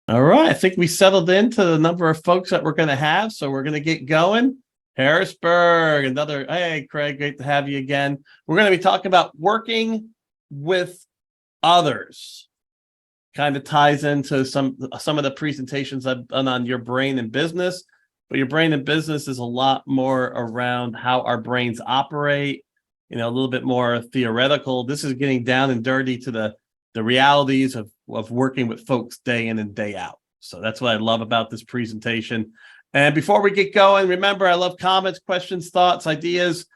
All right, I think we settled into the number of folks that we're going to have, so we're going to get going. Harrisburg, another, hey, Craig, great to have you again. We're going to be talking about working with others. Kind of ties into some of the presentations I've done on your brain and business, but your brain and business is a lot more around how our brains operate, a little bit more theoretical. This is getting down and dirty to the realities of working with folks day in and day out. So that's what I love about this presentation. And before we get going, remember, I love comments, questions, thoughts, ideas.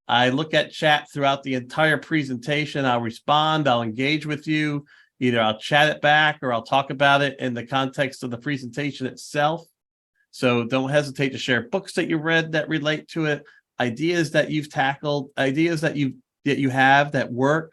I look at chat throughout the entire presentation. I'll respond. I'll engage with you. Either I'll chat it back or I'll talk about it in the context of the presentation itself. So don't hesitate to share books that you read that relate to it, ideas that you've tackled, ideas that you have that work,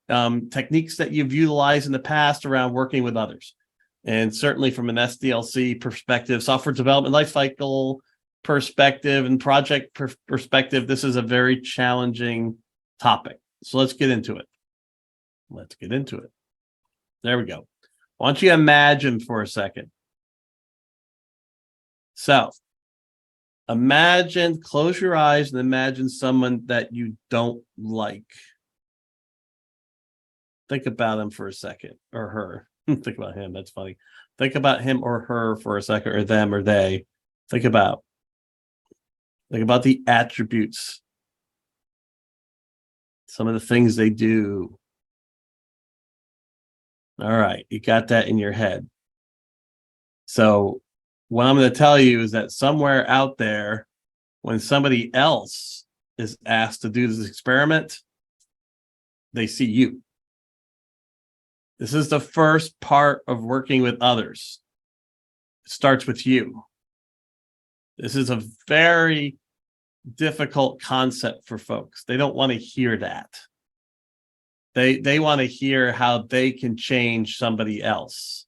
techniques that you've utilized in the past around working with others. And certainly from an SDLC perspective, software development lifecycle perspective and project perspective, this is a very challenging topic. So let's get into it. There we go. Why don't you imagine for a second? So close your eyes and imagine someone that you don't like. Think about him for a second, or her. Think about him. That's funny. Think about him or her for a second, or them or they. Think about the attributes, some of the things they do. All right, you got that in your head. So what I'm going to tell you is that somewhere out there, when somebody else is asked to do this experiment, they see you. This is the first part of working with others. It starts with you. This is a very difficult concept for folks. They don't want to hear that. They want to hear how they can change somebody else,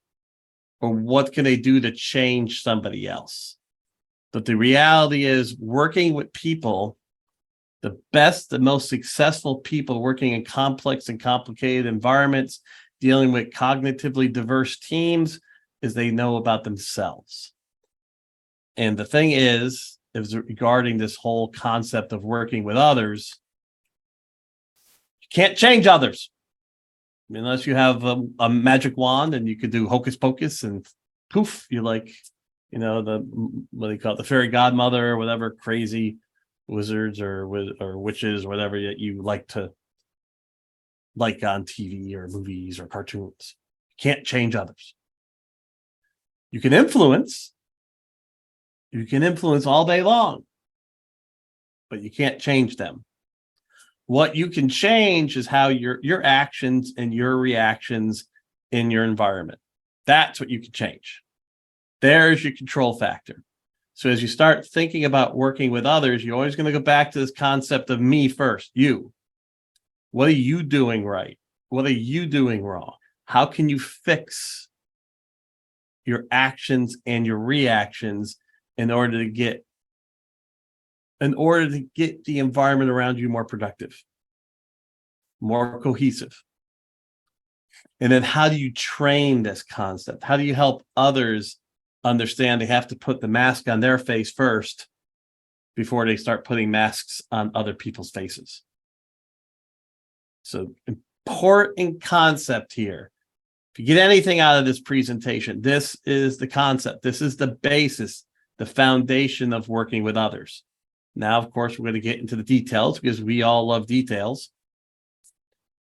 or what can they do to change somebody else. But the reality is, working with people, the best, the most successful people working in complex and complicated environments, dealing with cognitively diverse teams, is they know about themselves. And the thing is regarding this whole concept of working with others, you can't change others unless you have a magic wand and you could do hocus pocus and poof, you're like, what do you call it, the fairy godmother or whatever, crazy wizards or witches, whatever that you like on TV or movies or cartoons. You can't change others. You can influence all day long, but you can't change them. What you can change is how your actions and your reactions in your environment. That's what you can change. There's your control factor. So as you start thinking about working with others, you're always going to go back to this concept of me first, you. What are you doing right? What are you doing wrong? How can you fix your actions and your reactions in order to get the environment around you more productive, more cohesive? And then how do you train this concept? How do you help others understand they have to put the mask on their face first before they start putting masks on other people's faces? So important concept here. If you get anything out of this presentation, this is the concept. This is the basis, the foundation of working with others. Now, of course, we're going to get into the details because we all love details.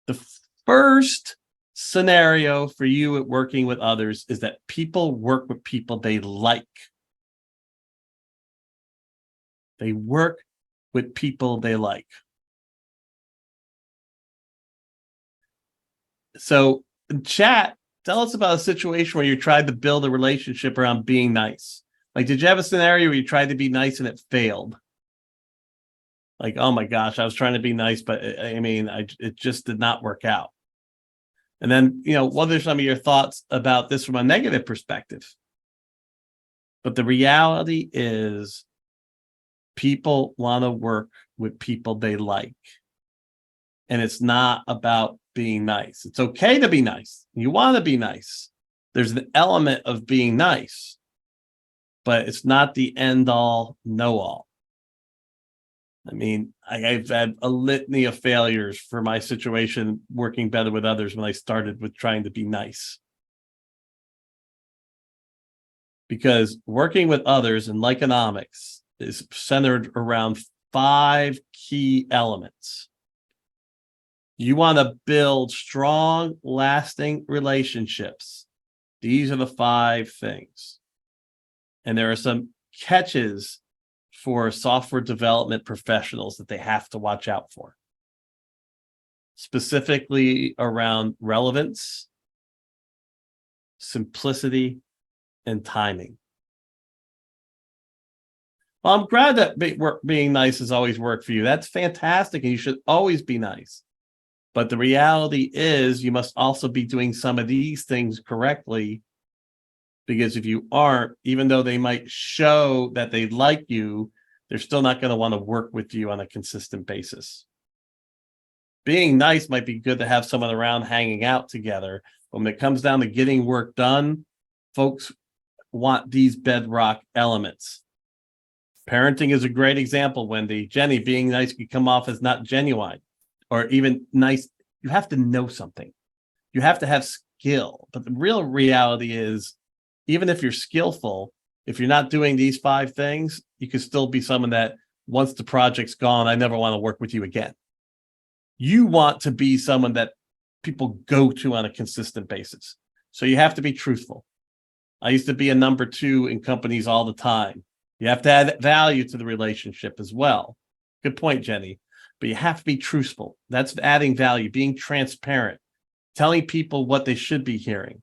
The first scenario for you at working with others is that people work with people they like. They work with people they like. So in chat, tell us about a situation where you tried to build a relationship around being nice. Like, did you have a scenario where you tried to be nice and it failed? Like, oh my gosh, I was trying to be nice, but it just did not work out. And then, what are some of your thoughts about this from a negative perspective? But the reality is, people want to work with people they like. And it's not about being nice. It's okay to be nice. You want to be nice. There's an element of being nice, but it's not the end all, know all. I mean, I've had a litany of failures for my situation working better with others when I started with trying to be nice. Because working with others in economics is centered around 5 key elements. You want to build strong, lasting relationships. These are the 5 things. And there are some catches for software development professionals that they have to watch out for, specifically around relevance, simplicity, and timing. Well, I'm glad that being nice has always worked for you. That's fantastic, and you should always be nice. But the reality is you must also be doing some of these things correctly, because if you aren't, even though they might show that they like you, they're still not going to want to work with you on a consistent basis. Being nice might be good to have someone around hanging out together. When it comes down to getting work done, folks want these bedrock elements. Parenting is a great example, Wendy. Jenny, being nice can come off as not genuine or even nice. You have to know something. You have to have skill. But the real reality is, even if you're skillful, if you're not doing these 5 things, you could still be someone that once the project's gone, I never want to work with you again. You want to be someone that people go to on a consistent basis. So you have to be truthful. I used to be a number 2 in companies all the time. You have to add value to the relationship as well. Good point, Jenny. But you have to be truthful. That's adding value, being transparent, telling people what they should be hearing.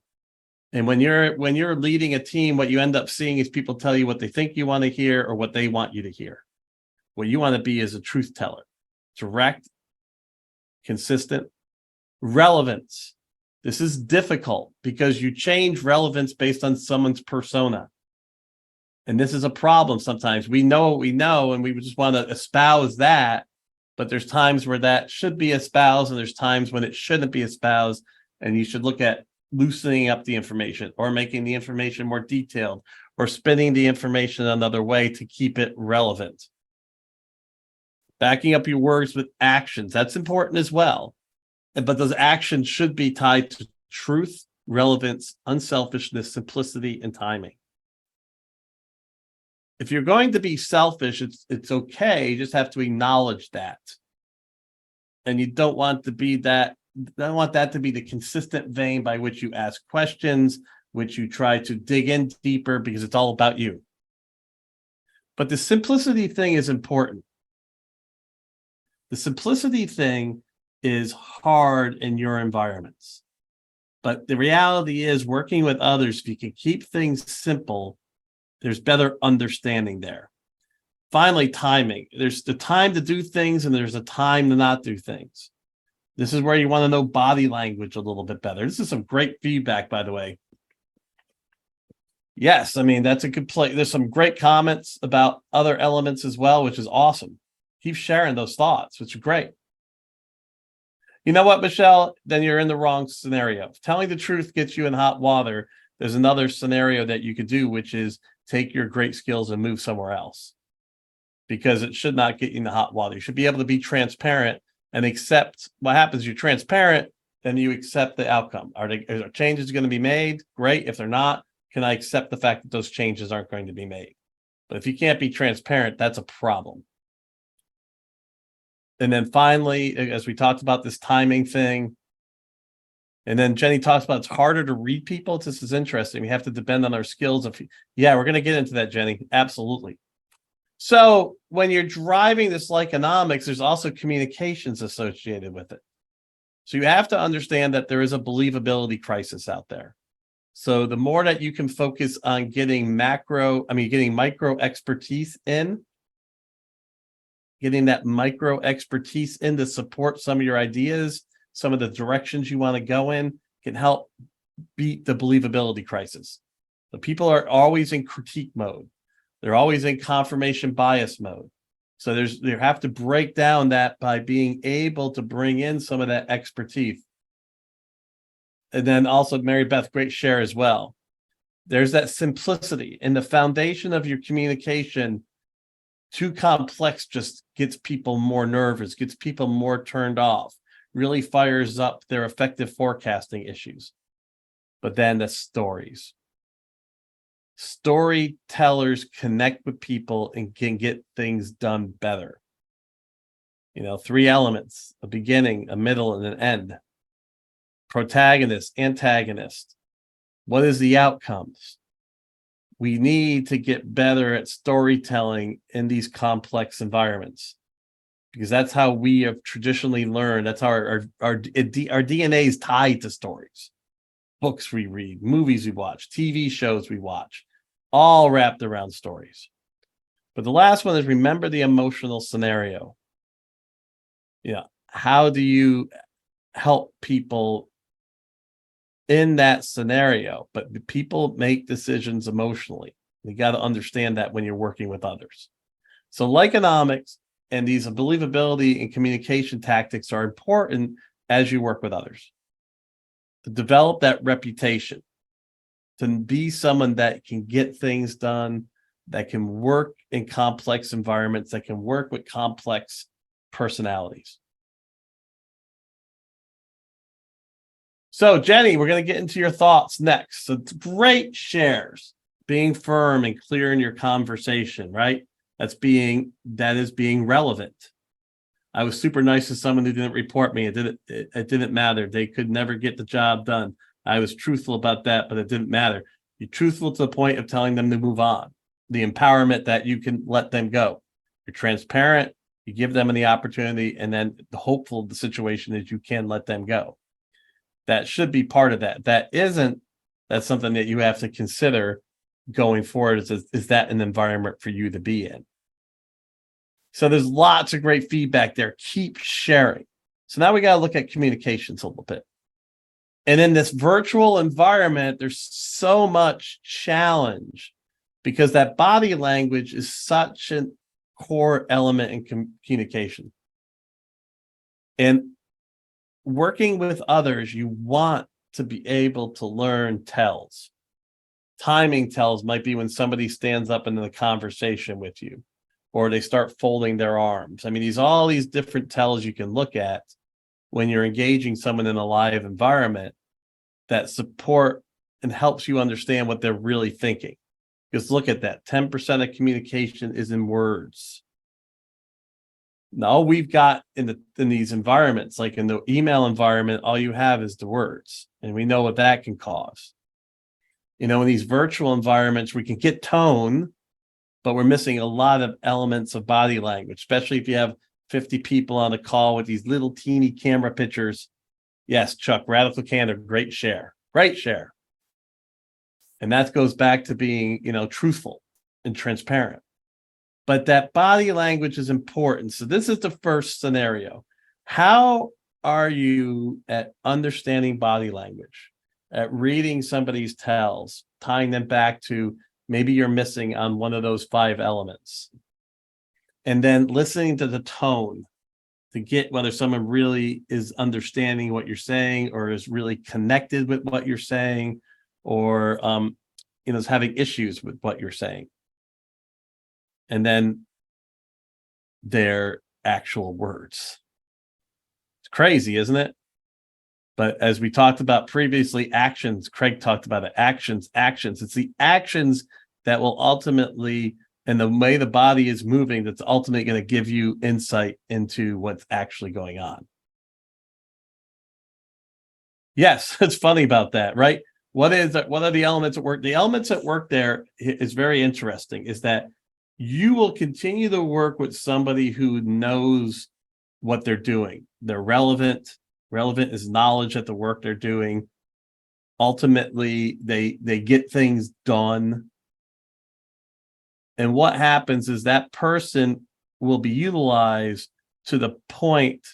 And when you're leading a team, what you end up seeing is people tell you what they think you want to hear or what they want you to hear. What you want to be is a truth teller, direct, consistent, relevance. This is difficult because you change relevance based on someone's persona. And this is a problem sometimes. We know what we know, and we just want to espouse that. But there's times where that should be espoused, and there's times when it shouldn't be espoused. And you should look at loosening up the information or making the information more detailed or spinning the information another way to keep it relevant. Backing up your words with actions. That's important as well. But those actions should be tied to truth, relevance, unselfishness, simplicity, and timing. If you're going to be selfish, it's okay. You just have to acknowledge that. And you don't want to be that. Don't want that to be the consistent vein by which you ask questions, which you try to dig in deeper because it's all about you. But the simplicity thing is important. The simplicity thing is hard in your environments. But the reality is, working with others, if you can keep things simple, there's better understanding there. Finally, timing. There's the time to do things and there's a time to not do things. This is where you want to know body language a little bit better. This is some great feedback, by the way. Yes, I mean, that's a good play. There's some great comments about other elements as well, which is awesome. Keep sharing those thoughts, which are great. You know what, Michelle? Then you're in the wrong scenario. If telling the truth gets you in hot water, there's another scenario that you could do, which is take your great skills and move somewhere else. Because it should not get you in the hot water. You should be able to be transparent and accept what happens. You're transparent, then you accept the outcome. Are changes going to be made? Great. If they're not, can I accept the fact that those changes aren't going to be made? But if you can't be transparent, that's a problem. And then finally, as we talked about this timing thing, and then Jenny talks about it's harder to read people. This is interesting. We have to depend on our skills. Yeah, we're going to get into that, Jenny. Absolutely. So when you're driving this economics, there's also communications associated with it. So you have to understand that there is a believability crisis out there. So the more that you can focus on getting micro expertise in, getting that micro expertise in to support some of your ideas, some of the directions you want to go in, can help beat the believability crisis. The people are always in critique mode. They're always in confirmation bias mode. So you have to break down that by being able to bring in some of that expertise. And then also Mary Beth, great share as well. There's that simplicity in the foundation of your communication. Too complex just gets people more nervous, gets people more turned off, really fires up their effective forecasting issues. But then the stories. Storytellers connect with people and can get things done better. 3 elements: a beginning, a middle, and an end. Protagonist, antagonist. What is the outcomes? We need to get better at storytelling in these complex environments, because that's how we have traditionally learned. That's how our DNA is tied to stories. Books we read, movies we watch, TV shows we watch, all wrapped around stories. But the last one is remember the emotional scenario. How do you help people in that scenario? But people make decisions emotionally. You got to understand that when you're working with others. So Lyconomics and these believability and communication tactics are important as you work with others, to develop that reputation, to be someone that can get things done, that can work in complex environments, that can work with complex personalities. So, Jenny, we're going to get into your thoughts next. So, great shares, being firm and clear in your conversation, right? That is being relevant. I was super nice to someone who didn't report me. It didn't matter. They could never get the job done. I was truthful about that, but it didn't matter. You're truthful to the point of telling them to move on. The empowerment that you can let them go. You're transparent. You give them the opportunity, and then the hopeful the situation is you can let them go. That should be part of that. That's something that you have to consider going forward. Is that an environment for you to be in? So there's lots of great feedback there. Keep sharing. So now we got to look at communications a little bit. And in this virtual environment, there's so much challenge because that body language is such a core element in communication. And working with others, you want to be able to learn tells. Timing tells might be when somebody stands up in the conversation with you, or they start folding their arms. I mean, all these different tells you can look at when you're engaging someone in a live environment that support and helps you understand what they're really thinking. Because look at that, 10% of communication is in words. Now we've got in these environments, like in the email environment, all you have is the words, and we know what that can cause. In these virtual environments, we can get tone, but we're missing a lot of elements of body language, especially if you have 50 people on a call with these little teeny camera pictures. Yes, Chuck, radical candor, great share. And that goes back to being, truthful and transparent. But that body language is important. So this is the first scenario. How are you at understanding body language, at reading somebody's tells, tying them back to maybe you're missing on one of those 5 elements, and then listening to the tone to get whether someone really is understanding what you're saying or is really connected with what you're saying, or is having issues with what you're saying. And then their actual words. It's crazy, isn't it? But as we talked about previously, actions, Craig talked about it, actions. It's the actions that will ultimately, and the way the body is moving, that's ultimately going to give you insight into what's actually going on. Yes, it's funny about that, right? What are the elements at work? The elements at work there is very interesting, is that you will continue to work with somebody who knows what they're doing. They're relevant. Relevant is knowledge at the work they're doing. Ultimately, they get things done. And what happens is that person will be utilized to the point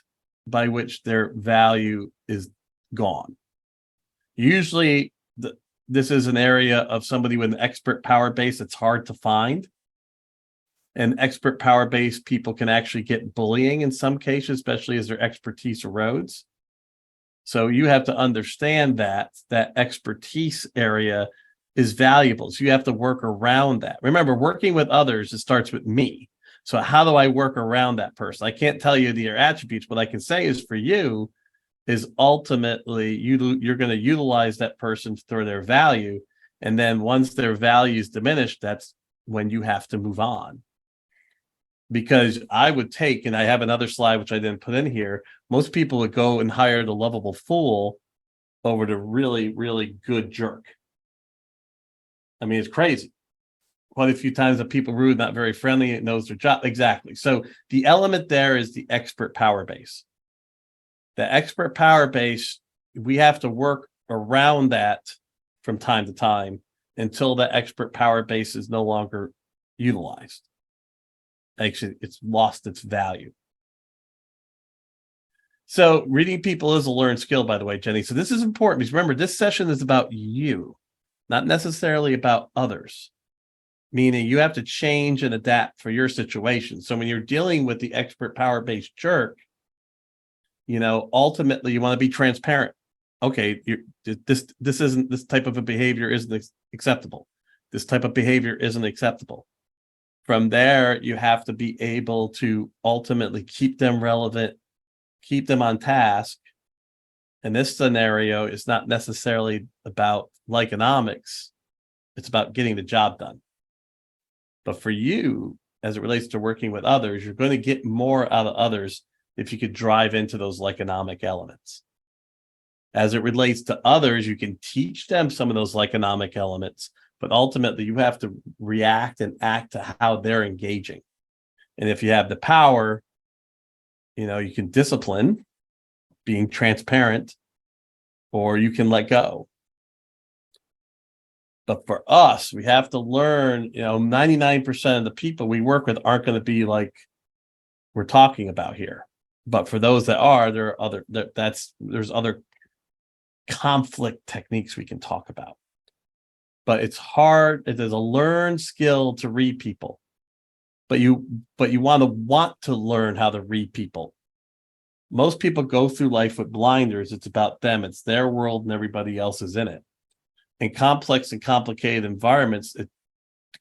by which their value is gone. Usually, this is an area of somebody with an expert power base that's hard to find. And expert power base people can actually get bullying in some cases, especially as their expertise erodes. So you have to understand that expertise area is valuable. So you have to work around that. Remember, working with others, it starts with me. So how do I work around that person? I can't tell you their attributes. What I can say is for you is ultimately you're going to utilize that person for their value. And then once their value is diminished, that's when you have to move on. Because I would take, and I have another slide which I didn't put in here, most people would go and hire the lovable fool over the really, really good jerk. I mean, it's crazy. Quite a few times the people rude, not very friendly, it knows their job. Exactly. So the element there is the expert power base. The expert power base, we have to work around that from time to time until the expert power base is no longer utilized. Actually, it's lost its value. So reading people is a learned skill, by the way, Jenny. So this is important because remember, this session is about you, not necessarily about others. Meaning you have to change and adapt for your situation. So when you're dealing with the expert power-based jerk, ultimately you want to be transparent. Okay, this type of a behavior isn't acceptable. This type of behavior isn't acceptable. From there, you have to be able to ultimately keep them relevant, keep them on task. And this scenario is not necessarily about economics. It's about getting the job done. But for you, as it relates to working with others, you're going to get more out of others if you could drive into those economic elements. As it relates to others, you can teach them some of those economic elements, but ultimately you have to react and act to how they're engaging. And if you have the power, you can discipline, being transparent, or you can let go. But for us, we have to learn, 99% of the people we work with aren't going to be like we're talking about here. But for those that are, there's other conflict techniques we can talk about. But it's hard. It is a learned skill to read people. But you want to learn how to read people. Most people go through life with blinders. It's about them. It's their world and everybody else is in it. In complex and complicated environments, it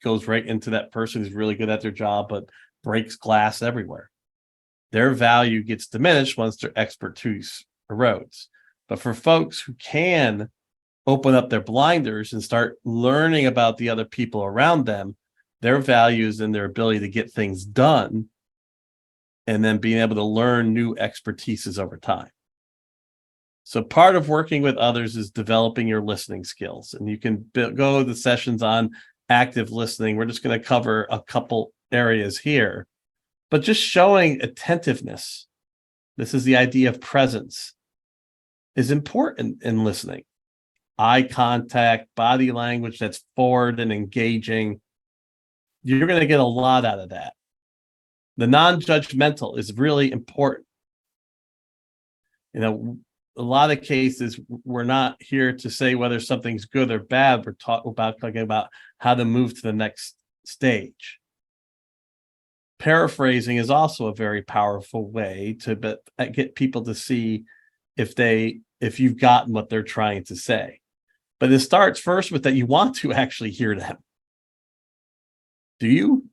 goes right into that person who's really good at their job, but breaks glass everywhere. Their value gets diminished once their expertise erodes. But for folks who can open up their blinders and start learning about the other people around them, their values and their ability to get things done, and then being able to learn new expertises over time. So part of working with others is developing your listening skills. And you can go to the sessions on active listening. We're just going to cover a couple areas here, but just showing attentiveness. This is the idea of presence is important in listening. Eye contact, body language that's forward and engaging. You're going to get a lot out of that. The non-judgmental is really important. A lot of cases, we're not here to say whether something's good or bad. We're talking about how to move to the next stage. Paraphrasing is also a very powerful way to get people to see if you've gotten what they're trying to say. But it starts first with that you want to actually hear them. Do you?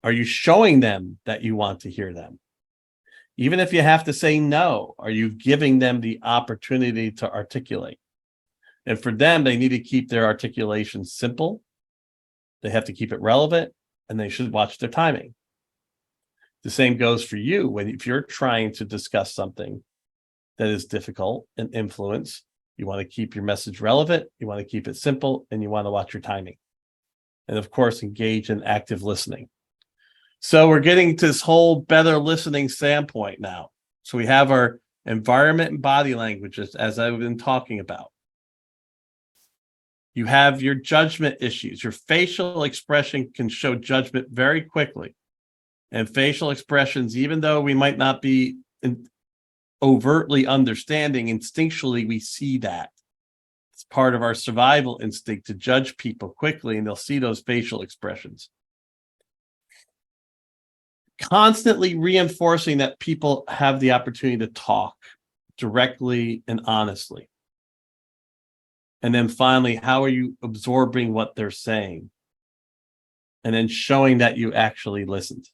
Are you showing them that you want to hear them? Even if you have to say no, are you giving them the opportunity to articulate? And for them, they need to keep their articulation simple. They have to keep it relevant, and they should watch their timing. The same goes for you if you're trying to discuss something that is difficult and influence. You want to keep your message relevant, you want to keep it simple, and you want to watch your timing. And of course, engage in active listening. So we're getting to this whole better listening standpoint now. So we have our environment and body languages, as I've been talking about. You have your judgment issues. Your facial expression can show judgment very quickly. And facial expressions, even though we might not be overtly understanding, instinctually we see that. It's part of our survival instinct to judge people quickly, and they'll see those facial expressions. Constantly reinforcing that people have the opportunity to talk, directly and honestly? And then finally, how are you absorbing what they're saying? And then showing that you actually listened.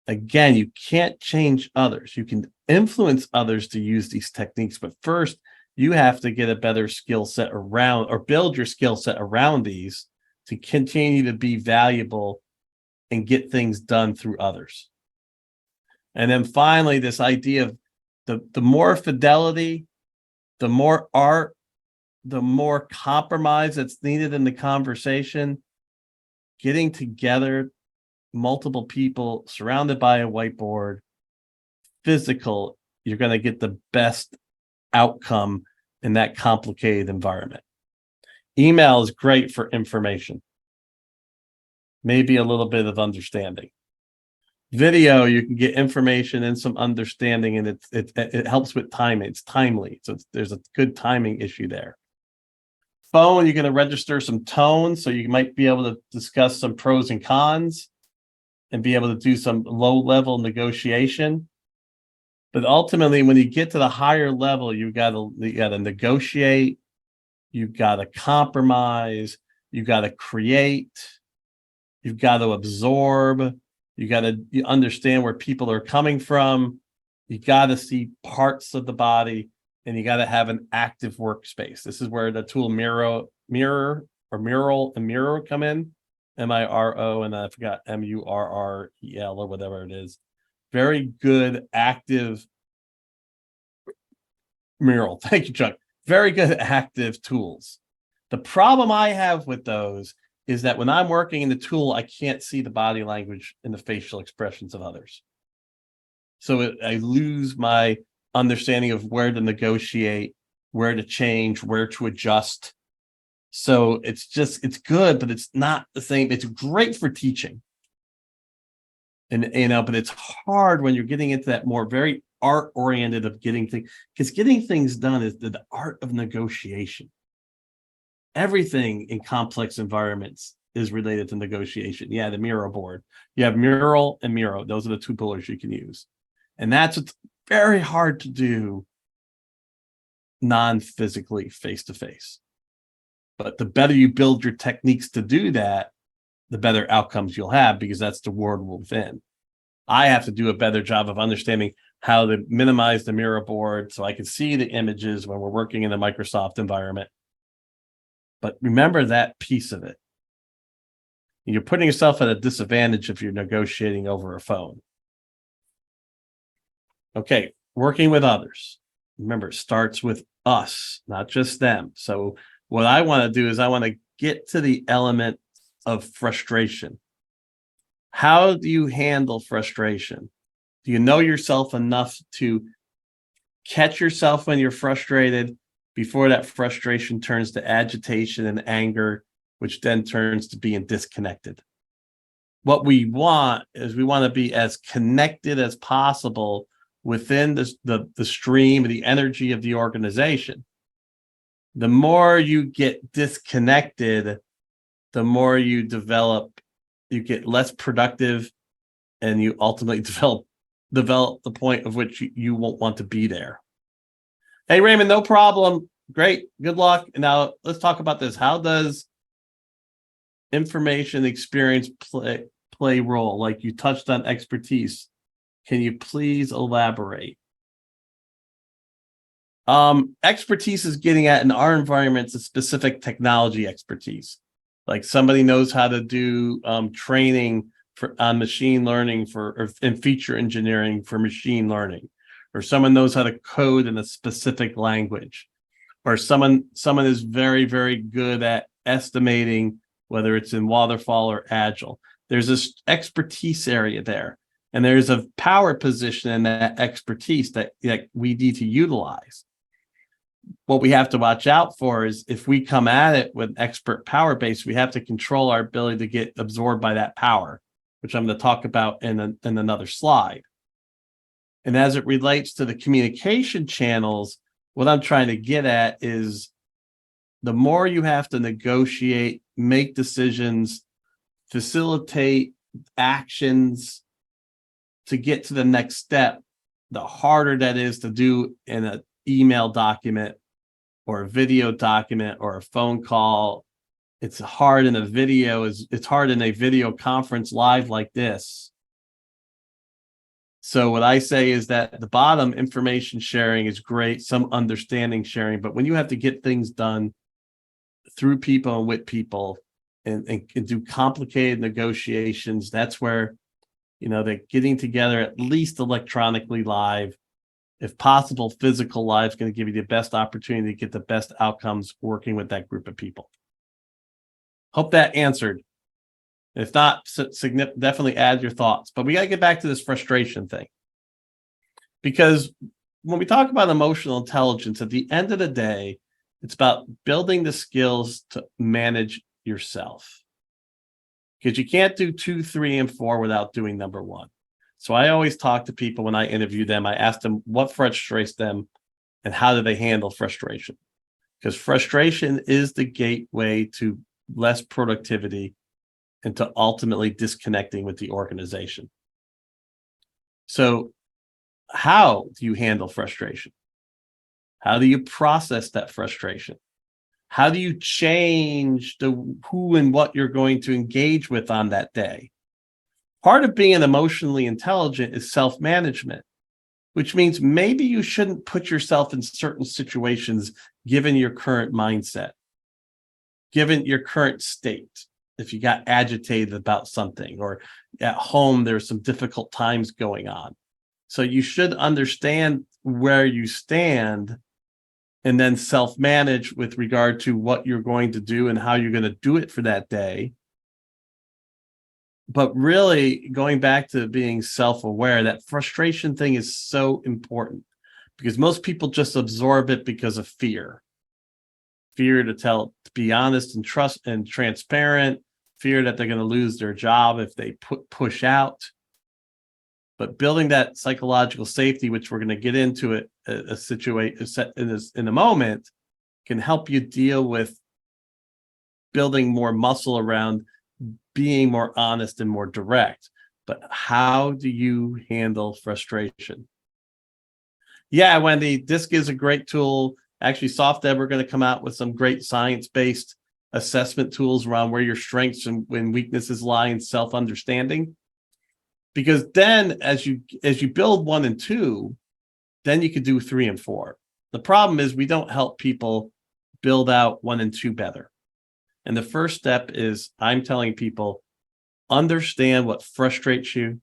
Again, you can't change others. You can influence others to use these techniques, but first you have to get a better skill set around, or build your skill set around these to continue to be valuable and get things done through others. And then finally, this idea of the more fidelity, the more art, the more compromise that's needed in the conversation, getting together, multiple people surrounded by a whiteboard, physical, you're going to get the best outcome in that complicated environment. Email is great for information, maybe a little bit of understanding. Video, you can get information and some understanding, and it helps with timing. It's timely, so there's a good timing issue there. Phone, you're going to register some tone, so you might be able to discuss some pros and cons and be able to do some low-level negotiation. But ultimately, when you get to the higher level, you got to negotiate, you've got to compromise, you've got to create, you've got to absorb, you got to understand where people are coming from, you got to see parts of the body, and you got to have an active workspace. This is where the tool Miro come in. MIRO, and I forgot MURREL or whatever it is. Very good active mural. Thank you, Chuck. Very good active tools. The problem I have with those is that when I'm working in the tool, I can't see the body language and the facial expressions of others. So I lose my understanding of where to negotiate, where to change, where to adjust. So it's good, but it's not the same. It's great for teaching. And but it's hard when you're getting into that more very art oriented of getting things, because getting things done is the art of negotiation. Everything in complex environments is related to negotiation. Yeah, the Miro board. You have mural and Miro. Those are the two pillars you can use. And that's what's very hard to do non-physically, face-to-face. But the better you build your techniques to do that, the better outcomes you'll have, because that's the world within. I have to do a better job of understanding how to minimize the Miro board so I can see the images when we're working in the Microsoft environment. But remember that piece of it. You're putting yourself at a disadvantage if you're negotiating over a phone. Okay, working with others. Remember, it starts with us, not just them. So what I want to do is I want to get to the element of frustration. How do you handle frustration? Do you know yourself enough to catch yourself when you're frustrated before that frustration turns to agitation and anger, which then turns to being disconnected? What we want is we want to be as connected as possible within the stream of the energy of the organization. The more you get disconnected, the more you get less productive, and you ultimately develop the point of which you won't want to be there. Hey, Raymond, no problem. Great. Good luck. Now let's talk about this. How does information experience play role? Like you touched on expertise. Can you please elaborate? Expertise is getting at, in our environments, a specific technology expertise. Like somebody knows how to do training on machine learning and feature engineering for machine learning, or someone knows how to code in a specific language, or someone is very, very good at estimating, whether it's in waterfall or agile. There's this expertise area there, and there's a power position in that expertise that we need to utilize. What we have to watch out for is if we come at it with expert power base, we have to control our ability to get absorbed by that power, which I'm going to talk about in another slide. And as it relates to the communication channels, what I'm trying to get at is the more you have to negotiate, make decisions, facilitate actions to get to the next step, the harder that is to do in an email document or a video document or a phone call. It's hard in a video, it's hard in a video conference live like this. So what I say is that at the bottom, information sharing is great, some understanding sharing, but when you have to get things done through people and with people and do complicated negotiations, that's where, they're getting together at least electronically live. If possible, physical live is going to give you the best opportunity to get the best outcomes working with that group of people. Hope that answered. If not, definitely add your thoughts. But we got to get back to this frustration thing. Because when we talk about emotional intelligence, at the end of the day, it's about building the skills to manage yourself. Because you can't do 2, 3, and 4 without doing number 1. So I always talk to people when I interview them. I ask them what frustrates them and how do they handle frustration? Because frustration is the gateway to less productivity and to ultimately disconnecting with the organization. So how do you handle frustration? How do you process that frustration? How do you change the who and what you're going to engage with on that day? Part of being emotionally intelligent is self-management, which means maybe you shouldn't put yourself in certain situations given your current mindset, given your current state. If you got agitated about something or at home, there's some difficult times going on. So you should understand where you stand and then self-manage with regard to what you're going to do and how you're going to do it for that day. But really, going back to being self-aware, that frustration thing is so important because most people just absorb it because of fear. Fear to be honest and trust and transparent, fear that they're going to lose their job if they push out. But building that psychological safety, which we're going to get into a situation in a moment, can help you deal with building more muscle around being more honest and more direct. But how do you handle frustration? Yeah, Wendy, DISC is a great tool. Actually, SoftDev, we're going to come out with some great science-based assessment tools around where your strengths and weaknesses lie in self-understanding. Because then as you build 1 and 2, then you could do 3 and 4. The problem is we don't help people build out 1 and 2 better. And the first step is I'm telling people, understand what frustrates you,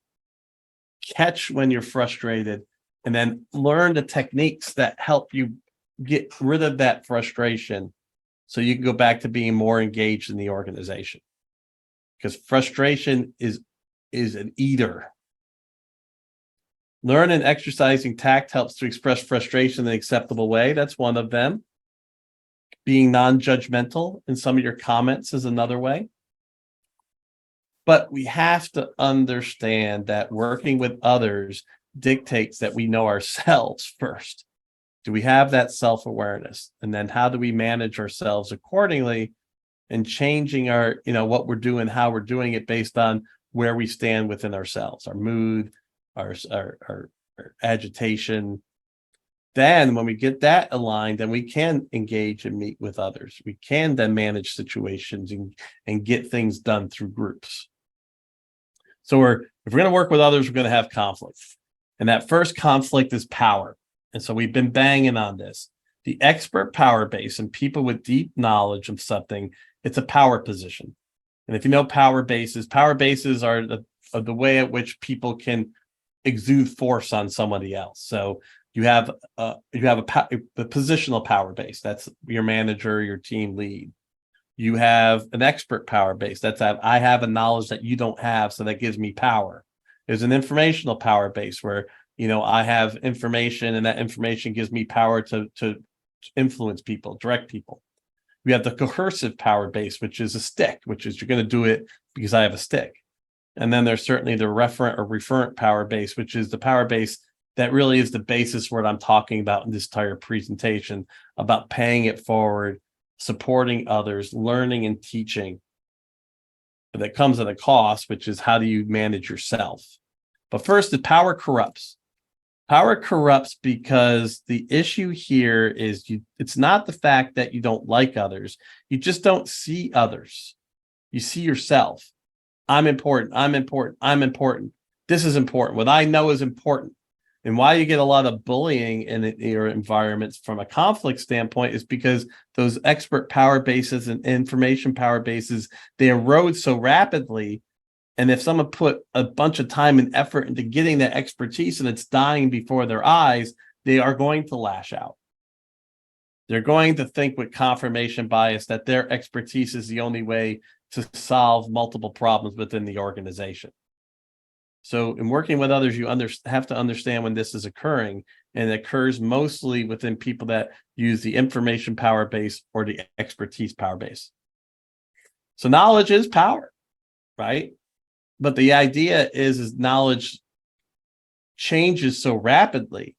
catch when you're frustrated, and then learn the techniques that help you get rid of that frustration so you can go back to being more engaged in the organization. Because frustration is an eater. Learn and exercising tact helps to express frustration in an acceptable way. That's one of them. Being non-judgmental in some of your comments is another way. But we have to understand that working with others dictates that we know ourselves first. Do we have that self-awareness? And then how do we manage ourselves accordingly and changing our, what we're doing, how we're doing it based on where we stand within ourselves, our mood, our agitation. Then when we get that aligned, then we can engage and meet with others. We can then manage situations and get things done through groups. So if we're going to work with others, we're going to have conflict. And that first conflict is power. And so we've been banging on this. The expert power base and people with deep knowledge of something, it's a power position. And if you know power bases are the way at which people can exude force on somebody else. So you have a positional power base. That's your manager, your team lead. You have an expert power base. I have a knowledge that you don't have, so that gives me power. There's an informational power base where I have information, and that information gives me power to influence people, direct people. We have the coercive power base, which is a stick, which is you're going to do it because I have a stick. And then there's certainly the referent or referent power base, which is the power base that really is the basis for what I'm talking about in this entire presentation, about paying it forward, supporting others, learning and teaching. But that comes at a cost, which is how do you manage yourself? But first, the power corrupts. Power corrupts because the issue here is it's not the fact that you don't like others. You just don't see others. You see yourself. I'm important. I'm important. I'm important. This is important. What I know is important. And why you get a lot of bullying in your environments from a conflict standpoint is because those expert power bases and information power bases, they erode so rapidly. And if someone put a bunch of time and effort into getting that expertise and it's dying before their eyes, they are going to lash out. They're going to think with confirmation bias that their expertise is the only way to solve multiple problems within the organization. So in working with others, you have to understand when this is occurring, and it occurs mostly within people that use the information power base or the expertise power base. So knowledge is power, right? But the idea is knowledge changes so rapidly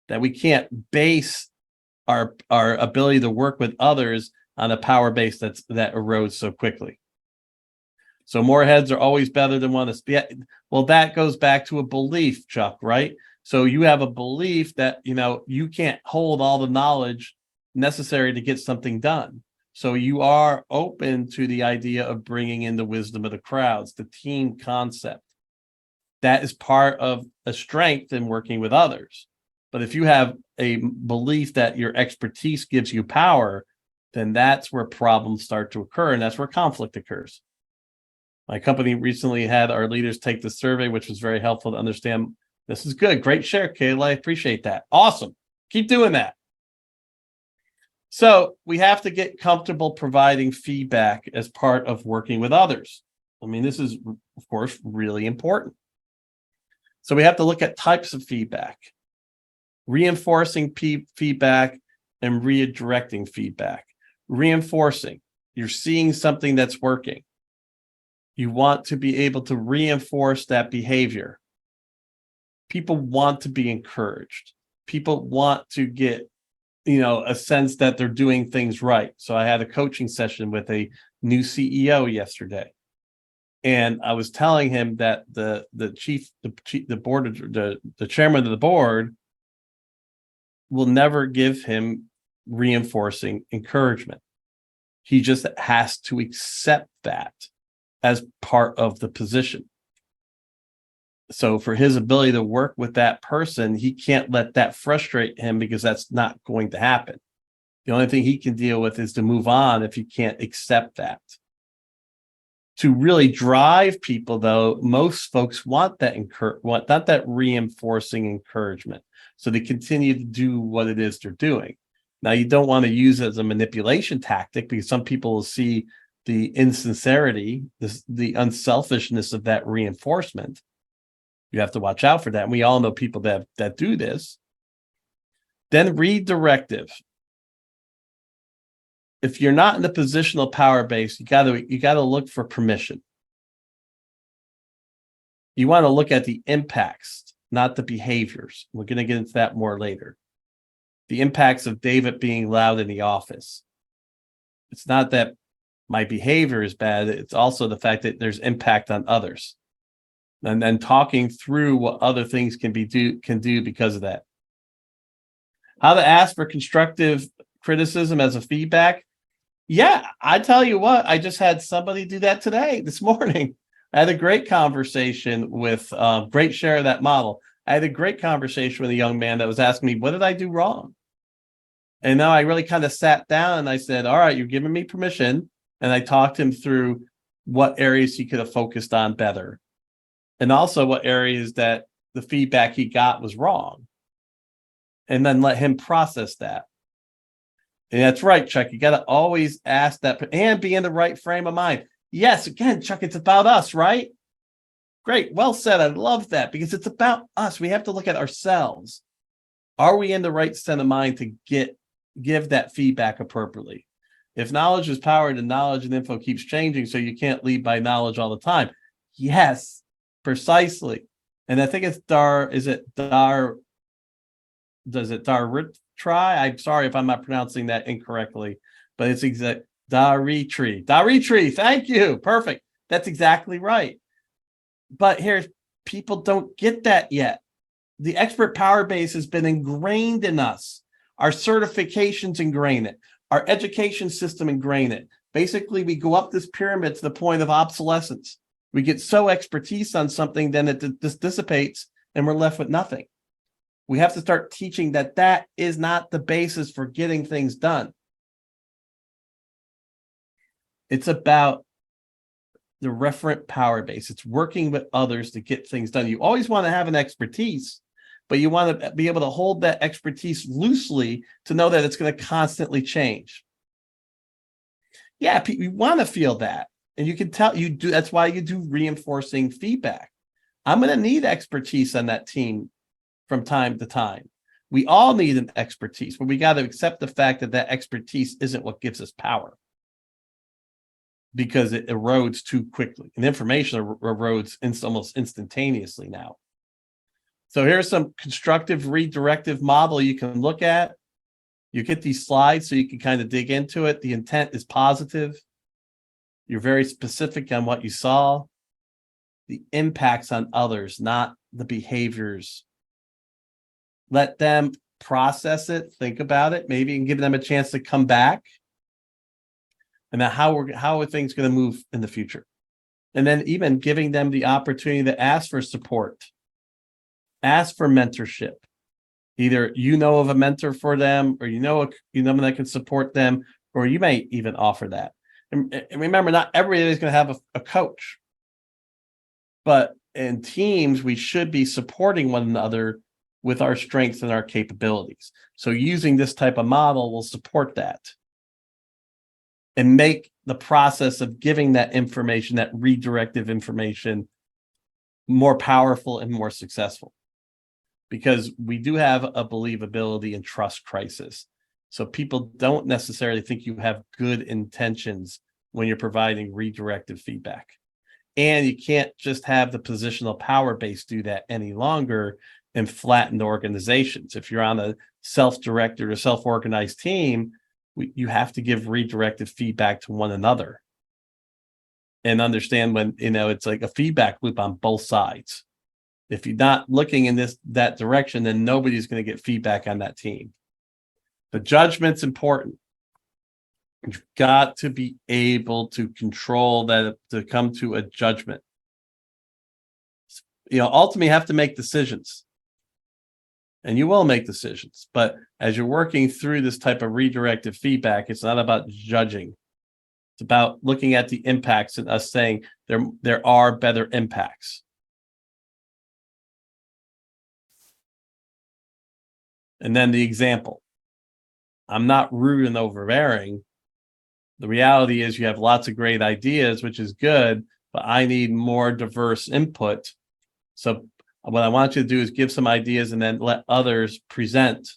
that we can't base our ability to work with others on a power base that erodes so quickly. So more heads are always better than one. Well, that goes back to a belief, Chuck, right? So you have a belief that, you can't hold all the knowledge necessary to get something done. So you are open to the idea of bringing in the wisdom of the crowds, the team concept. That is part of a strength in working with others. But if you have a belief that your expertise gives you power, then that's where problems start to occur, and that's where conflict occurs. My company recently had our leaders take the survey, which was very helpful to understand. This is good. Great share, Kayla. I appreciate that. Awesome. Keep doing that. So we have to get comfortable providing feedback as part of working with others. I mean, this is, of course, really important. So we have to look at types of feedback, reinforcing feedback and redirecting feedback. Reinforcing, you're seeing something that's working. You want to be able to reinforce that behavior. People want to be encouraged. People want to get, a sense that they're doing things right. So I had a coaching session with a new CEO yesterday, and I was telling him that the chairman of the board will never give him reinforcing encouragement. He just has to accept that as part of the position. So for his ability to work with that person, he can't let that frustrate him, because that's not going to happen. The only thing he can deal with is to move on if he can't accept that. To really drive people, though, most folks want that not that reinforcing encouragement, so they continue to do what it is they're doing. Now, you don't want to use it as a manipulation tactic, because some people will see the insincerity, the unselfishness of that reinforcement. You have to watch out for that. And we all know people that do this. Then redirective. If you're not in the positional power base, you got to look for permission. You want to look at the impacts, not the behaviors. We're going to get into that more later. The impacts of David being loud in the office. It's not that my behavior is bad. It's also the fact that there's impact on others. And then talking through what other things can do because of that. How to ask for constructive criticism as a feedback. Yeah, I tell you what, I just had somebody do that this morning. I had a great conversation with great share of that model. I had a great conversation with a young man that was asking me, what did I do wrong? And now I really kind of sat down and I said, all right, you're giving me permission. And I talked him through what areas he could have focused on better. And also what areas that the feedback he got was wrong. And then let him process that. And that's right, Chuck. You got to always ask that and be in the right frame of mind. Yes, again, Chuck, it's about us, right? Great. Well said. I love that, because it's about us. We have to look at ourselves. Are we in the right state of mind to give that feedback appropriately? If knowledge is power, then knowledge and info keeps changing, so you can't lead by knowledge all the time. Yes, precisely. And I think it's Daritri? I'm sorry if I'm not pronouncing that incorrectly, but it's exact Daritri. Daritri, thank you. Perfect. That's exactly right. But here, people don't get that yet. The expert power base has been ingrained in us. Our certifications ingrain it. Our education system ingrain it. Basically, we go up this pyramid to the point of obsolescence. We get so expertise on something, then it just dissipates and we're left with nothing. We have to start teaching that that is not the basis for getting things done. It's about the referent power base. It's working with others to get things done. You always want to have an expertise, but you want to be able to hold that expertise loosely to know that it's going to constantly change. Yeah, we want to feel that. And you can tell you do. That's why you do reinforcing feedback. I'm going to need expertise on that team from time to time. We all need an expertise, but we got to accept the fact that that expertise isn't what gives us power, because it erodes too quickly. And information erodes almost instantaneously now. So here's some constructive redirective model you can look at. You get these slides so you can kind of dig into it. The intent is positive. You're very specific on what you saw. The impacts on others, not the behaviors. Let them process it, think about it, maybe and give them a chance to come back. And now how are things going to move in the future? And then even giving them the opportunity to ask for support, ask for mentorship. Either you know of a mentor for them, or you know that can support them, or you may even offer that. And remember, not everybody is going to have a coach, but in teams, we should be supporting one another with our strengths and our capabilities. So using this type of model will support that and make the process of giving that information, that redirective information, more powerful and more successful. Because we do have a believability and trust crisis. So people don't necessarily think you have good intentions when you're providing redirective feedback. And you can't just have the positional power base do that any longer and flatten organizations. If you're on a self-directed or self-organized team, you have to give redirective feedback to one another and understand when, it's like a feedback loop on both sides. If you're not looking in that direction, then nobody's going to get feedback on that team. The judgment's important. You've got to be able to control that, to come to a judgment. Ultimately, you have to make decisions. And you will make decisions. But as you're working through this type of redirective feedback, it's not about judging. It's about looking at the impacts and us saying there are better impacts. And then the example. I'm not rude and overbearing. The reality is you have lots of great ideas, which is good, but I need more diverse input. So what I want you to do is give some ideas and then let others present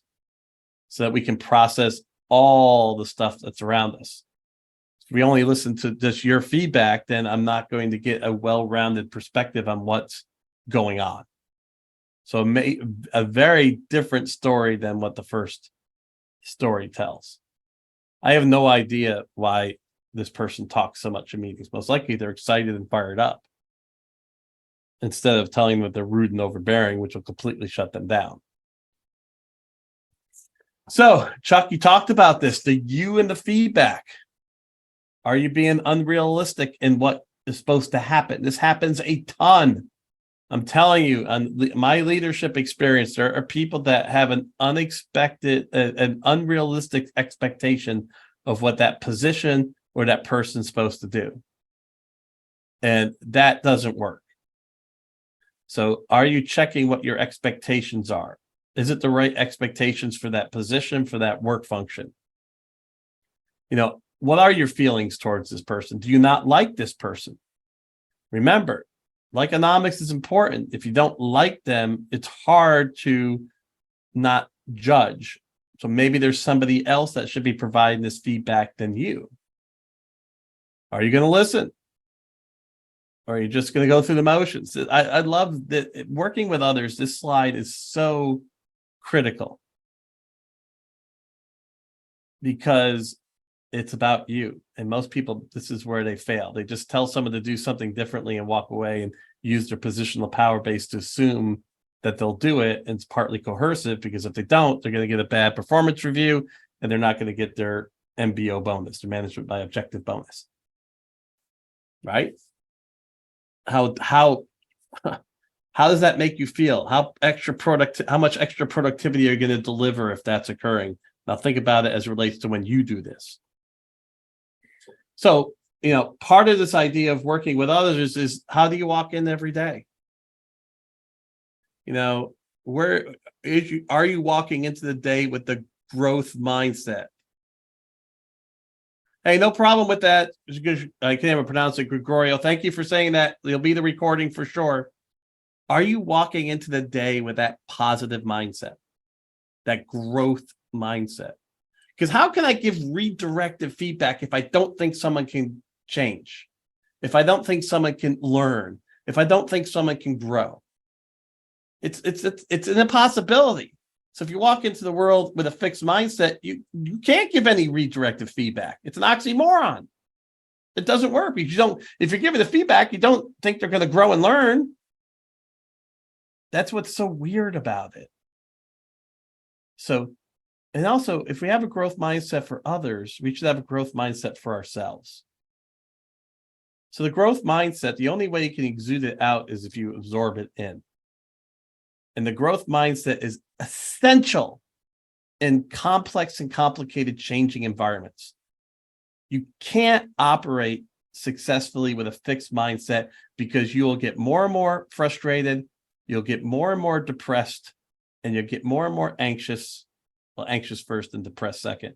so that we can process all the stuff that's around us. If we only listen to just your feedback, then I'm not going to get a well-rounded perspective on what's going on. So a very different story than what the first story tells. I have no idea why this person talks so much in meetings. Most likely they're excited and fired up, instead of telling them that they're rude and overbearing, which will completely shut them down. So, Chuck, you talked about this, the you and the feedback. Are you being unrealistic in what is supposed to happen? This happens a ton. I'm telling you, on my leadership experience, there are people that have an unrealistic expectation of what that position or that person's supposed to do. And that doesn't work. So are you checking what your expectations are? Is it the right expectations for that position, for that work function? What are your feelings towards this person? Do you not like this person? Remember, likeonomics is important. If you don't like them, it's hard to not judge. So maybe there's somebody else that should be providing this feedback than you. Are you going to listen? Or are you just going to go through the motions? I love that working with others. This slide is so critical because it's about you. And most people, this is where they fail. They just tell someone to do something differently and walk away and use their positional power base to assume that they'll do it, and it's partly coercive, because if they don't, they're going to get a bad performance review and they're not going to get their MBO bonus, their management by objective bonus. Right? How does that make you feel? How much extra productivity are you going to deliver if that's occurring? Now think about it as it relates to when you do this. So, part of this idea of working with others is how do you walk in every day? Where are you walking into the day with the growth mindset? Hey, no problem with that. I can't even pronounce it, Gregorio. Thank you for saying that. There'll be the recording for sure. Are you walking into the day with that positive mindset, that growth mindset? Because how can I give redirective feedback if I don't think someone can change? If I don't think someone can learn? If I don't think someone can grow? It's an impossibility. So if you walk into the world with a fixed mindset, you can't give any redirective feedback. It's an oxymoron. It doesn't work because if you're giving the feedback, you don't think they're going to grow and learn. That's what's so weird about it. So, and also, if we have a growth mindset for others, we should have a growth mindset for ourselves. So the growth mindset, the only way you can exude it out is if you absorb it in. And the growth mindset is essential in complex and complicated changing environments. You can't operate successfully with a fixed mindset because you will get more and more frustrated, you'll get more and more depressed, and you'll get more and more anxious. Well, anxious first and depressed second.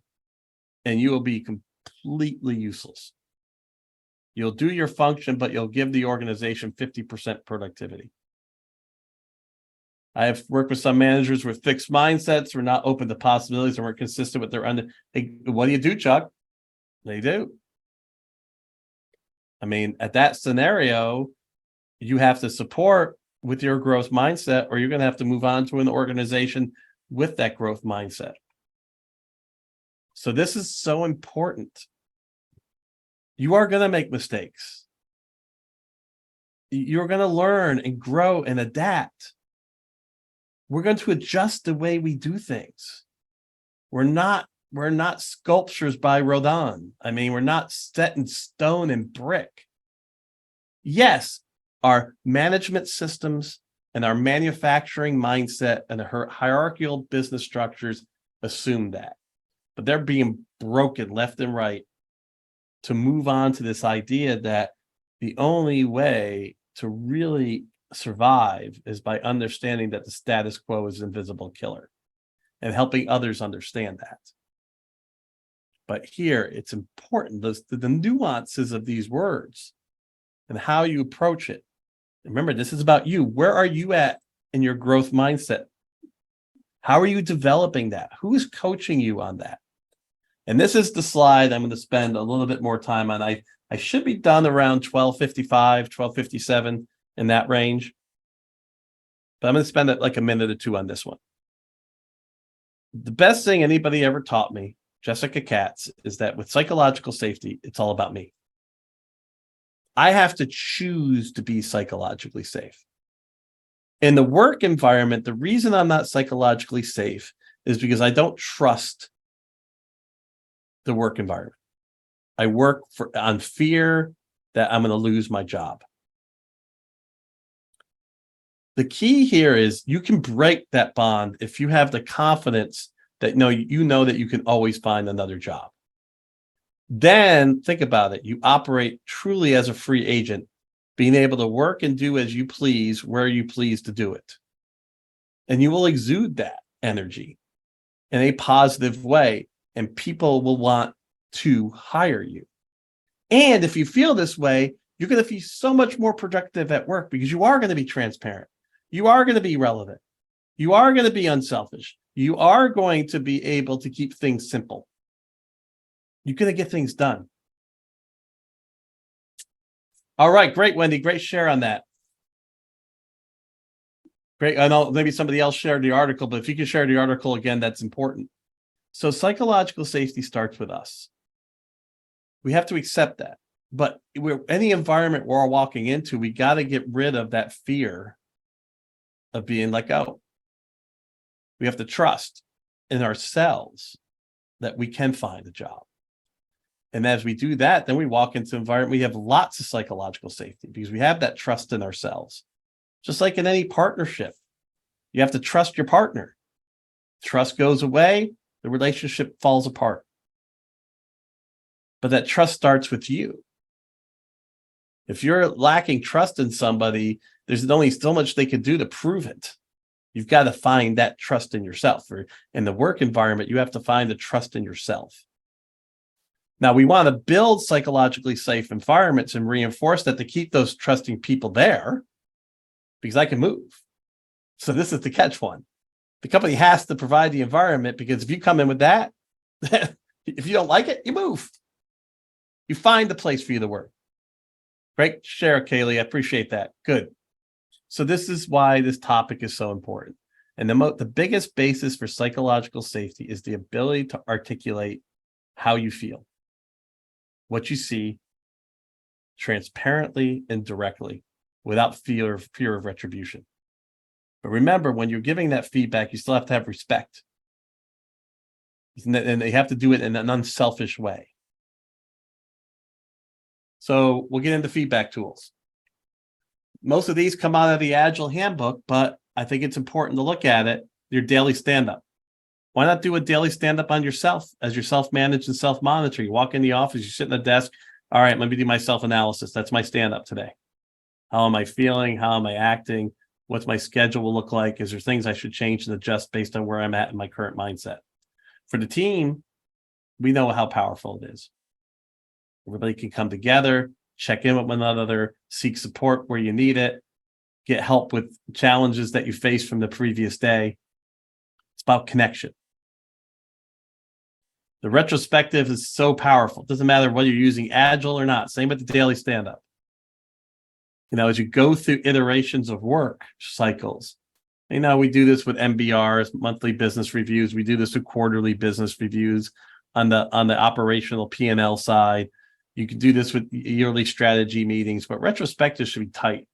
And you will be completely useless. You'll do your function, but you'll give the organization 50% productivity. I have worked with some managers with fixed mindsets who are not open to possibilities and weren't consistent with their what do you do, Chuck? They do. I mean, at that scenario, you have to support with your growth mindset, or you're going to have to move on to an organization with that growth mindset. So this is so important. You are going to make mistakes. You're going to learn and grow and adapt. We're going to adjust the way we do things. We're not sculptures by Rodin. I mean, we're not set in stone and brick. Yes, our management systems and our manufacturing mindset and the hierarchical business structures assume that. But they're being broken left and right to move on to this idea that the only way to really survive is by understanding that the status quo is an invisible killer and helping others understand that. But here, it's important, the nuances of these words and how you approach it. Remember, this is about you. Where are you at in your growth mindset? How are you developing that? Who is coaching you on that? And this is the slide I'm going to spend a little bit more time on. I should be done around 12:55, 12:57 in that range. But I'm going to spend like a minute or two on this one. The best thing anybody ever taught me, Jessica Katz, is that with psychological safety, it's all about me. I have to choose to be psychologically safe. In the work environment, the reason I'm not psychologically safe is because I don't trust the work environment. I work on fear that I'm going to lose my job. The key here is you can break that bond if you have the confidence that you know that you can always find another job. Then think about it. You operate truly as a free agent, being able to work and do as you please, where you please to do it. And you will exude that energy in a positive way, and people will want to hire you. And if you feel this way, you're going to be so much more productive at work because you are going to be transparent. You are going to be relevant. You are going to be unselfish. You are going to be able to keep things simple. You're going to get things done. All right, great, Wendy. Great share on that. Great. I know maybe somebody else shared the article, but if you can share the article again, that's important. So psychological safety starts with us. We have to accept that. But any environment we're walking into, we got to get rid of that fear of being let go. We have to trust in ourselves that we can find a job. And as we do that, then we walk into an environment, we have lots of psychological safety because we have that trust in ourselves. Just like in any partnership, you have to trust your partner. Trust goes away, the relationship falls apart. But that trust starts with you. If you're lacking trust in somebody, there's only so much they can do to prove it. You've got to find that trust in yourself. Or in the work environment, you have to find the trust in yourself. Now, we want to build psychologically safe environments and reinforce that to keep those trusting people there, because I can move. So this is the catch one. The company has to provide the environment, because if you come in with that, if you don't like it, you move. You find the place for you to work. Great share, Kaylee. I appreciate that. Good. So this is why this topic is so important. And the biggest basis for psychological safety is the ability to articulate how you feel, what you see, transparently and directly, without fear of retribution. But remember, when you're giving that feedback, you still have to have respect. And they have to do it in an unselfish way. So we'll get into feedback tools. Most of these come out of the Agile handbook, but I think it's important to look at it, your daily stand-up. Why not do a daily stand-up on yourself as you're self-managed and self-monitor? You walk in the office, you sit in the desk. All right, let me do my self-analysis. That's my stand-up today. How am I feeling? How am I acting? What's my schedule will look like? Is there things I should change and adjust based on where I'm at in my current mindset? For the team, we know how powerful it is. Everybody can come together, check in with one another, seek support where you need it, get help with challenges that you faced from the previous day. It's about connection. The retrospective is so powerful. It doesn't matter whether you're using Agile or not. Same with the daily stand-up. As you go through iterations of work cycles, we do this with MBRs, monthly business reviews. We do this with quarterly business reviews on the operational P&L side. You can do this with yearly strategy meetings, but retrospective should be tight.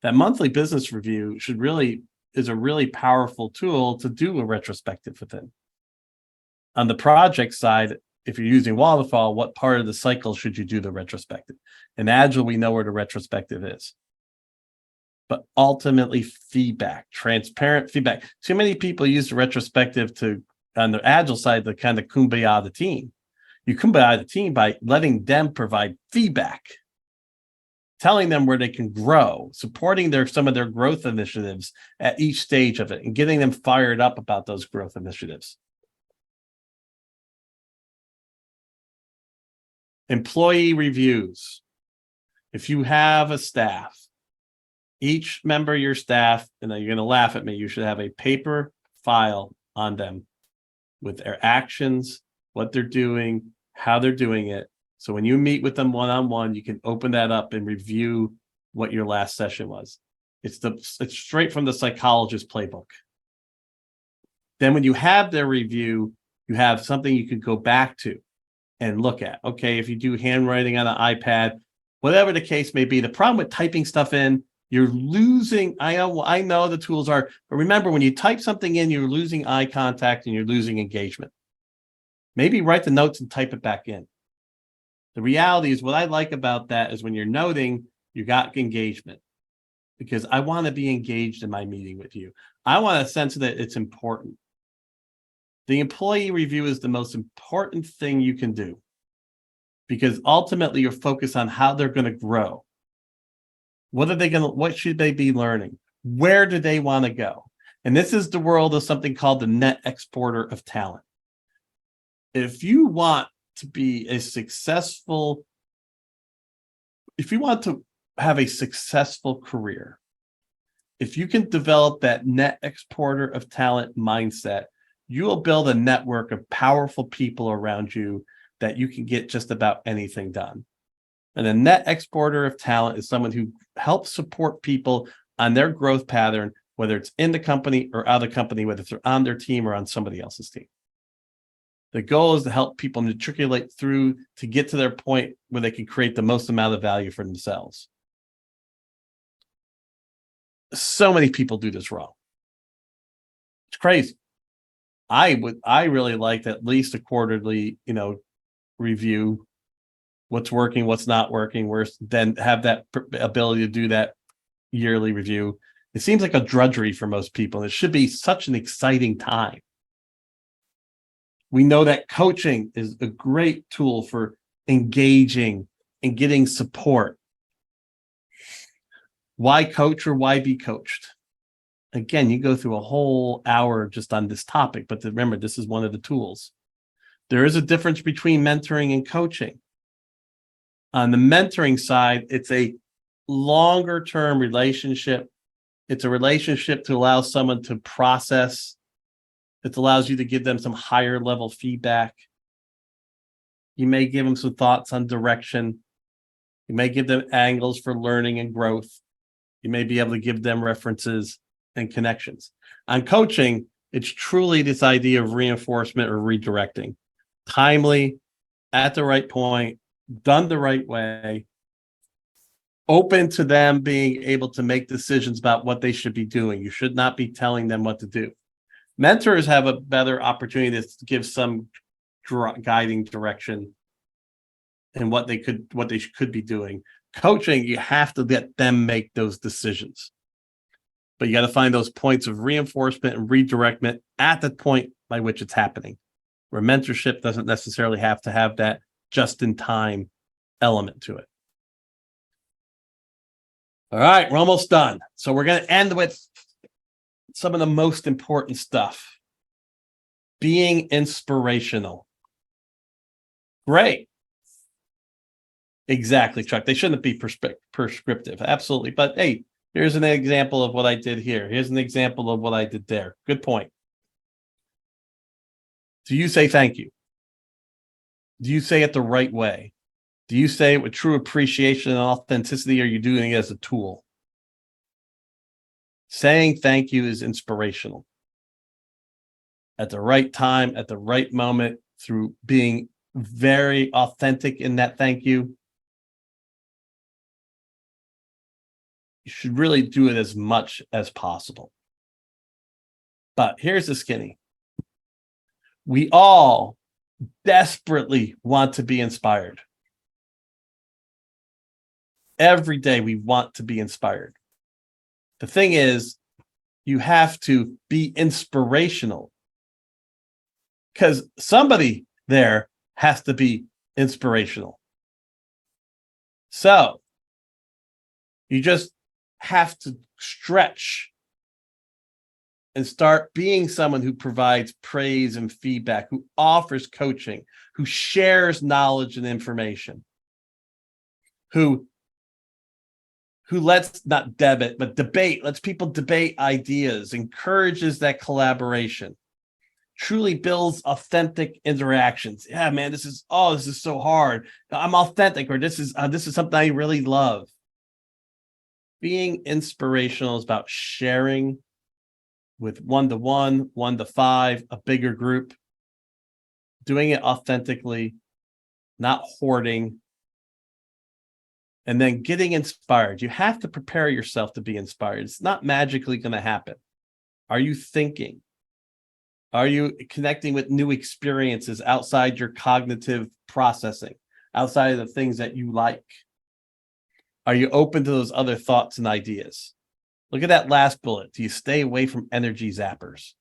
That monthly business review is a really powerful tool to do a retrospective within. On the project side, if you're using waterfall, what part of the cycle should you do the retrospective? In Agile, we know where the retrospective is. But ultimately, feedback, transparent feedback. Too many people use the retrospective on the Agile side, to kind of kumbaya the team. You kumbaya the team by letting them provide feedback, telling them where they can grow, supporting some of their growth initiatives at each stage of it, and getting them fired up about those growth initiatives. Employee reviews. If you have a staff, each member of your staff, and you're going to laugh at me, you should have a paper file on them with their actions, what they're doing, how they're doing it. So when you meet with them one-on-one, you can open that up and review what your last session was. It's straight from the psychologist playbook. Then when you have their review, you have something you can go back to and look at. Okay, if you do handwriting on an iPad, whatever the case may be, the problem with typing stuff in, you're losing, I know the tools are, but remember, when you type something in, you're losing eye contact and you're losing engagement. Maybe write the notes and type it back in. The reality is, what I like about that is when you're noting, you got engagement, because I want to be engaged in my meeting with you. I want a sense that it's important. The employee review is the most important thing you can do, because ultimately you're focused on how they're going to grow. What should they be learning? Where do they want to go? And this is the world of something called the net exporter of talent. If you want to have a successful career, if you can develop that net exporter of talent mindset, you will build a network of powerful people around you that you can get just about anything done. And a net exporter of talent is someone who helps support people on their growth pattern, whether it's in the company or out of the company, whether they're on their team or on somebody else's team. The goal is to help people matriculate through to get to their point where they can create the most amount of value for themselves. So many people do this wrong. It's crazy. I really like at least a quarterly, review what's working, what's not working, where's then have that ability to do that yearly review. It seems like a drudgery for most people. It should be such an exciting time. We know that coaching is a great tool for engaging and getting support. Why coach or why be coached? Again, you go through a whole hour just on this topic, but remember, this is one of the tools. There is a difference between mentoring and coaching. On the mentoring side, it's a longer term relationship. It's a relationship to allow someone to process. It allows you to give them some higher level feedback. You may give them some thoughts on direction. You may give them angles for learning and growth. You may be able to give them references and connections. On coaching, it's truly this idea of reinforcement or redirecting. Timely, at the right point, done the right way, open to them being able to make decisions about what they should be doing. You should not be telling them what to do. Mentors have a better opportunity to give some guiding direction and what they could be doing. Coaching, you have to let them make those decisions. But you got to find those points of reinforcement and redirectment at the point by which it's happening, where mentorship doesn't necessarily have to have that just-in-time element to it. All right, we're almost done. So we're going to end with some of the most important stuff. Being inspirational. Great. Exactly, Chuck. They shouldn't be prescriptive. Absolutely. But hey, here's an example of what I did here. Here's an example of what I did there. Good point. Do you say thank you? Do you say it the right way? Do you say it with true appreciation and authenticity, or are you doing it as a tool? Saying thank you is inspirational. At the right time, at the right moment, through being very authentic in that thank you. You should really do it as much as possible. But here's the skinny. We all desperately want to be inspired. Every day we want to be inspired. The thing is, you have to be inspirational, because somebody there has to be inspirational. So you just have to stretch and start being someone who provides praise and feedback, who offers coaching, who shares knowledge and information, who lets not debate, but debate, lets people debate ideas, encourages that collaboration, truly builds authentic interactions. Yeah, man, this is so hard. I'm authentic, or this is something I really love. Being inspirational is about sharing with 1-to-1, 1-to-5, a bigger group, doing it authentically, not hoarding, and then getting inspired. You have to prepare yourself to be inspired. It's not magically going to happen. Are you thinking? Are you connecting with new experiences outside your cognitive processing, outside of the things that you like? Are you open to those other thoughts and ideas? Look at that last bullet. Do you stay away from energy zappers?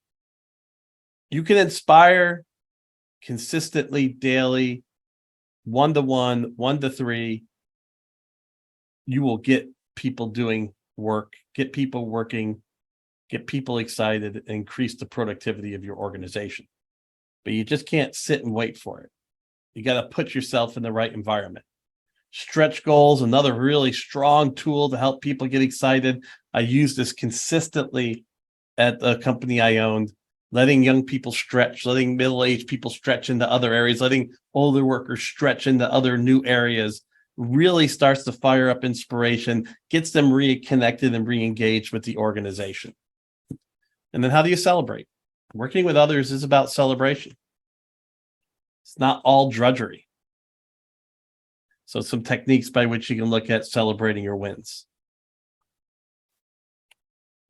You can inspire consistently, daily, 1-to-1, 1-to-3. You will get people doing work, get people working, get people excited, and increase the productivity of your organization. But you just can't sit and wait for it. You got to put yourself in the right environment. Stretch goals, another really strong tool to help people get excited. I use this consistently at the company I owned, letting young people stretch, letting middle-aged people stretch into other areas, letting older workers stretch into other new areas, really starts to fire up inspiration, gets them reconnected and re-engaged with the organization. And then how do you celebrate? Working with others is about celebration. It's not all drudgery. So some techniques by which you can look at celebrating your wins.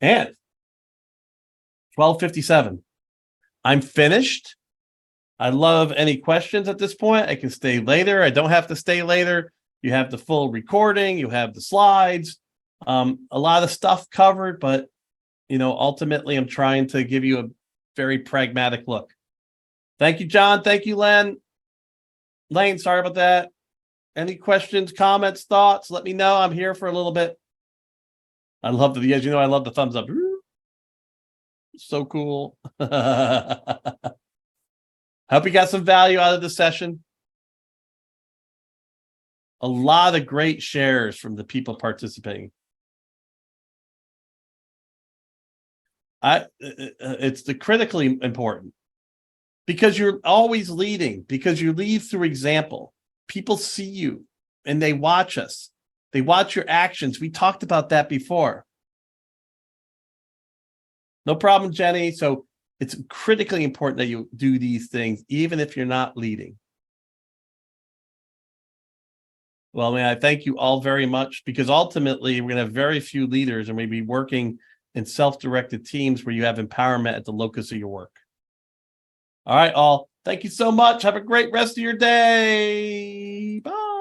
And 12:57. I'm finished. I love any questions at this point. I can stay later. I don't have to stay later. You have the full recording. You have the slides. A lot of stuff covered, but ultimately, I'm trying to give you a very pragmatic look. Thank you, John. Thank you, Len. Lane, sorry about that. Any questions, comments, thoughts? Let me know. I'm here for a little bit. I love as you know, I love the thumbs up. So cool. Hope you got some value out of the session. A lot of great shares from the people participating. It's the critically important because you're always leading, because you lead through example. People see you and they watch us. They watch your actions. We talked about that before. No problem, Jenny. So it's critically important that you do these things, even if you're not leading. Well, I thank you all very much, because ultimately we're going to have very few leaders, and we'll be working in self-directed teams where you have empowerment at the locus of your work. All right, all. Thank you so much. Have a great rest of your day. Bye.